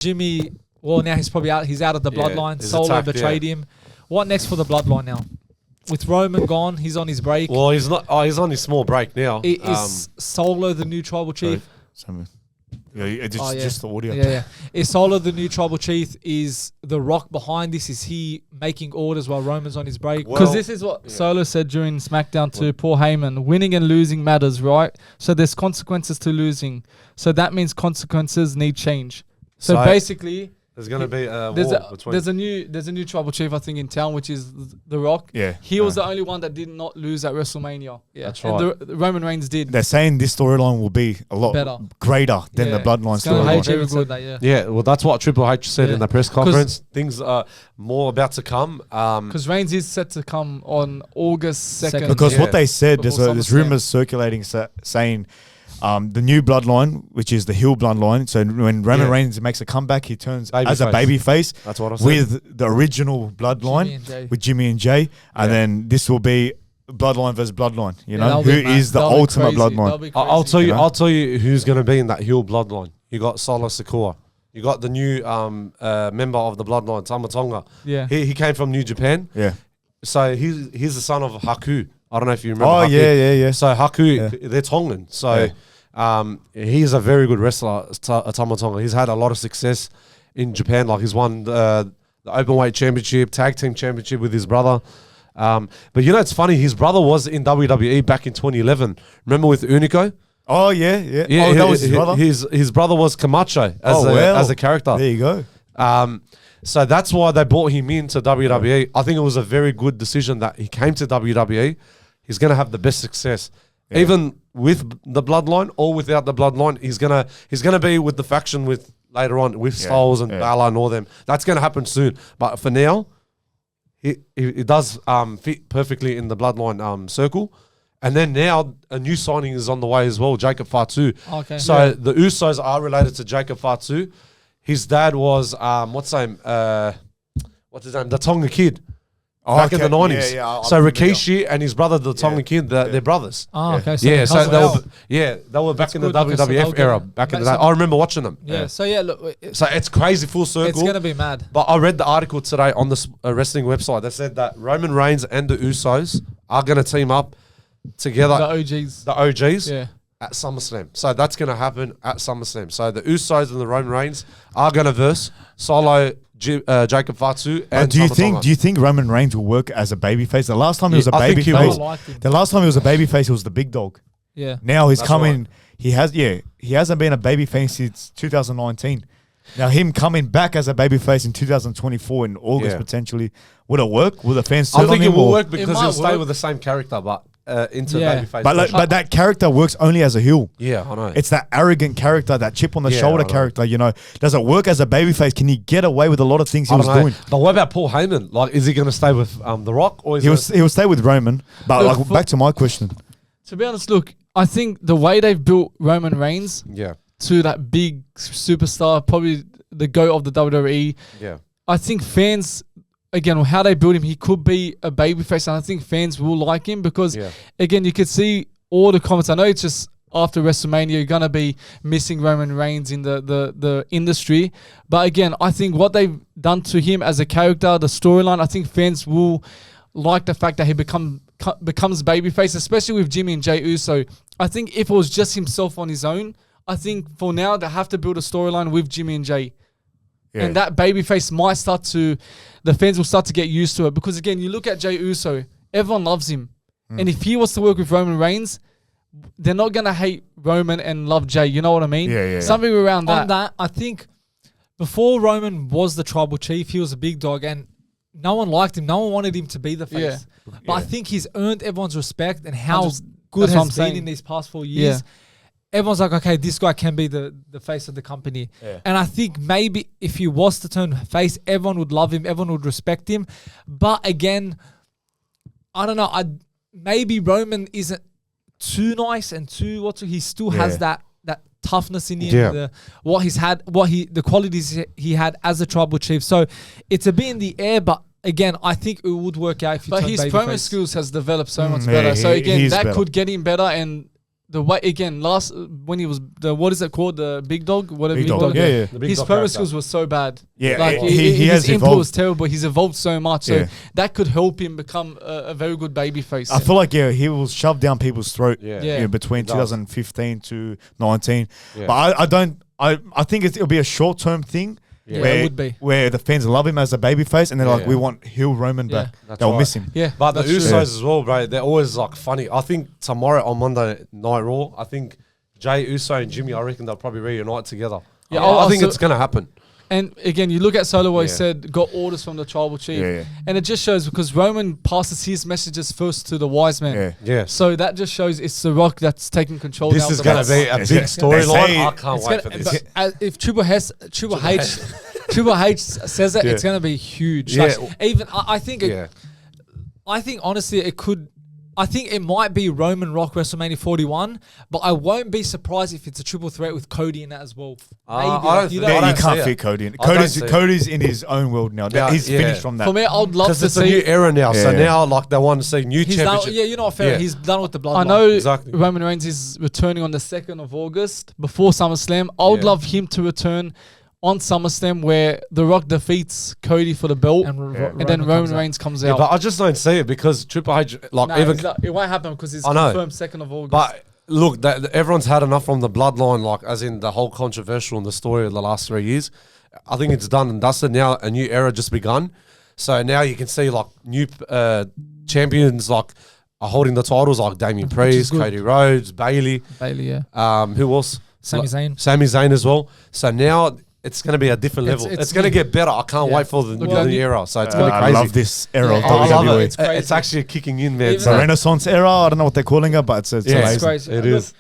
Jimmy, well, now he's probably out. He's out of the Bloodline. Solo betrayed him. What next for the Bloodline now? With Roman gone, he's on his break. Well, he's not. Oh, he's on his small break now. Is Solo the new tribal chief? Just the audio. Yeah. Is Solo the new tribal chief? Is The Rock behind this? Is he making orders while Roman's on his break? Because this is what Solo said during SmackDown to Paul Heyman. Winning and losing matters, right? So there's consequences to losing. So that means consequences need change. So basically... There's going to be a war between... There's a new tribal chief, I think, in town, which is The Rock. Yeah. He was the only one that did not lose at WrestleMania. Yeah. That's right. And the Roman Reigns did. They're saying this storyline will be a lot better, greater than the Bloodline storyline. Yeah, well, that's what Triple H said in the press conference. Things are more about to come. Because Reigns is set to come on August 2nd. Because what they said, there's rumors circulating saying... the new bloodline, which is the heel bloodline. So when Roman Reigns makes a comeback, he turns as a babyface. That's what I said. With the original bloodline, with Jimmy and Jay, and then this will be bloodline versus bloodline. You know, who is the ultimate bloodline? I'll tell you who's going to be in that heel bloodline. You got Solo Sikoa. You got the new member of the bloodline, Tama Tonga. Yeah, he came from New Japan. Yeah, so he's the son of Haku. I don't know if you remember. Oh, Haku. yeah. So Haku, they're Tongan. So he's a very good wrestler, Tama Tonga. He's had a lot of success in Japan. Like he's won the Openweight Championship, Tag Team Championship with his brother. But you know, it's funny. His brother was in WWE back in 2011. Remember with Unico? Oh, yeah. Oh, that was his brother? His brother was Camacho as a character. There you go. So that's why they brought him into WWE. I think it was a very good decision that he came to WWE. He's going to have the best success. Yeah. Even with the bloodline or without the bloodline, he's gonna be with the faction with later on with Styles and Balor and all them. That's going to happen soon. But for now, he does fit perfectly in the bloodline circle. And then now a new signing is on the way as well, Jacob Fatu. Okay. So the Usos are related to Jacob Fatu. His dad was what's his name? The Tonga Kid. Back in the 90s. So Rikishi and his brother, the Tongan Kid, they're brothers. Oh, okay. So they were back in the WWF era, back in the day. I remember watching them. Yeah. So look. So it's crazy full circle. It's going to be mad. But I read the article today on this wrestling website that said that Roman Reigns and the Usos are going to team up together. The OGs. Yeah. At SummerSlam. So that's going to happen at SummerSlam. So the Usos and the Roman Reigns are going to verse Solo, Jacob Fatu, and do you think Roman Reigns will work as a babyface? The last time he was a babyface, he was the big dog. Yeah. Now he's coming. Right. He hasn't been a babyface since 2019. Now him coming back as a babyface in 2024 in August potentially, would it work? Will the fans? I think it will work because he'll stay with the same character, but into babyface. But that character works only as a heel. Yeah, I know. It's that arrogant character, that chip on the shoulder character. You know, does it work as a babyface? Can he get away with a lot of things he was doing? But what about Paul Heyman? Like, is he going to stay with The Rock, or he'll stay with Roman? But back to my question. To be honest, look, I think the way they've built Roman Reigns, to that big superstar, probably the GOAT of the WWE. Yeah, I think fans. Again, how they build him, he could be a babyface, and I think fans will like him because, again, you could see all the comments. I know it's just after WrestleMania, you're going to be missing Roman Reigns in the industry. But again, I think what they've done to him as a character, the storyline, I think fans will like the fact that he becomes babyface, especially with Jimmy and Jay Uso. I think if it was just himself on his own, I think for now they have to build a storyline with Jimmy and Jay. Yeah. And that babyface might the fans will start to get used to it. Because again, you look at Jey Uso, everyone loves him. And if he was to work with Roman Reigns, they're not going to hate Roman and love Jay. You know what I mean? Yeah. Something around that. On that, I think before Roman was the tribal chief, he was a big dog and no one liked him. No one wanted him to be the face. Yeah. But I think he's earned everyone's respect and how good has been in these past 4 years. Yeah. Everyone's like, okay, this guy can be the face of the company. Yeah. And I think maybe if he was to turn face, everyone would love him. Everyone would respect him. But again, I don't know. Maybe Roman isn't too nice and he still has that toughness in him. Yeah. The qualities he had as a tribal chief. So it's a bit in the air, but again, I think it would work out if you turn babyface. But his promo skills has developed so much better. So again, that could get him better and the way again when he was what is it called, the big dog, whatever Big dog, yeah. yeah. His promo skills were so bad. Yeah, like he his has input evolved. was terrible. He's evolved so much, so Yeah. that could help him become a very good babyface. I feel like he was shoved down people's throat. Yeah. Between 2015 to 19. Yeah. But I think it'll be a short term thing. Yeah, where, it would be. where the fans love him as a babyface, and they're like, we want heel Roman back. They'll miss him. Yeah, but the that's Usos true. as well, bro. They're always like funny. I think tomorrow on Monday Night Raw, I think Jay Uso and Jimmy, I reckon they'll probably reunite together. Yeah, I think it's gonna happen. And again, you look at Solo where he said, got orders from the tribal chief. And it just shows because Roman passes his messages first to the wise man. Yeah. So that just shows it's The Rock that's taking control now. This is going to be a big storyline. I can't wait for this. If Triple H says it, it's going to be huge. Yeah. Like, even I think honestly it could. I think it might be Roman Rock WrestleMania 41, but I won't be surprised if it's a triple threat with Cody in that as well. You can't fit Cody in. Cody's in his own world now. He's finished from that. For me, I'd love to see. Because it's a new era now, so now like they want to see new championship. Yeah, you know what, fair. He's done with the Bloodline. I know Roman Reigns is returning on the 2nd of August before SummerSlam. I would love him to return on SummerSlam where The Rock defeats Cody for the belt and then Roman Reigns comes out. But I just don't see it because Triple H, it won't happen because it's confirmed 2nd of August. But look, everyone's had enough from the Bloodline, like as in the whole controversial in the story of the last 3 years. I think it's done and dusted now. A new era just begun. So now you can see like new champions like are holding the titles like Damian Priest, Cody Rhodes, Bayley. Who else? Sami Zayn. Sami Zayn as well. So now it's going to be a different level. It's going to get better. I can't wait for the new era. So it's going to be crazy. I love this era of I love WWE. it. It's actually kicking in, man. It's a Renaissance era. I don't know what they're calling it, but it's amazing. Crazy. It is.